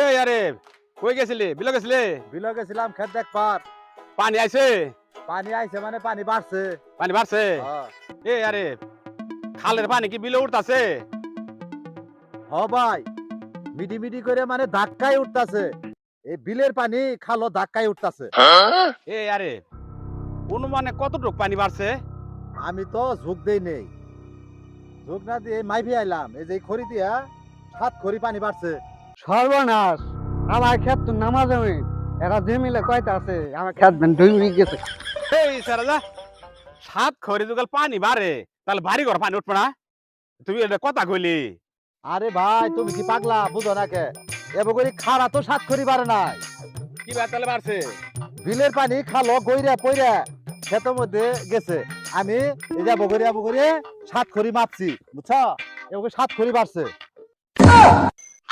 এই আরে কই গেছিলি বিলে গেছিলি? বিলে গেছিলাম খেত দেখবার। পানি আইছে? পানি আইছে মানে পানি বাড়ছে। পানি বাড়ছে? হ্যাঁ। এই আরে খালের পানি কি বিলে উঠতাছে? হ ভাই, মিডি মিডি করে মানে ধাক্কায় উঠতাছে। এই বিলের পানি খালো ধাক্কায় উঠতাছে। এই আরে অনুমানে কতটুক পানি বাড়ছে? আমি তো ঝুঁক দেই নেই, ঝুঁক না দিয়ে মাইভি আইলাম। এই যে এই খড়ি দিয়া 7 খড়ি পানি বাড়ছে। সর্বনাশ, আমার ক্ষেত তো নামা জমি। এরা যে মিলে কয়টা আছে আমার ক্ষেত ডুবে গেছে। এই সারা 7 খড়ি যুগল পানি বাড়ে তাহলে বাড়ি ঘর পানি উঠবে না? তুই এটা কথা কইলি? আরে ভাই তুমি কি পাগলা, বুঝো না কে? এবার করে খাড়া তো 7 খড়ি বাড়ে নাই। কি ব্যাপার তাহলে বাড়ছে? বিলের পানি খালো গইরা পইরা ক্ষেতের মধ্যে গেছে। আমি এই যে বগরিয়া 7 খড়ি মাপছি, বুঝছো? এবার 7 খড়ি বাড়ছে।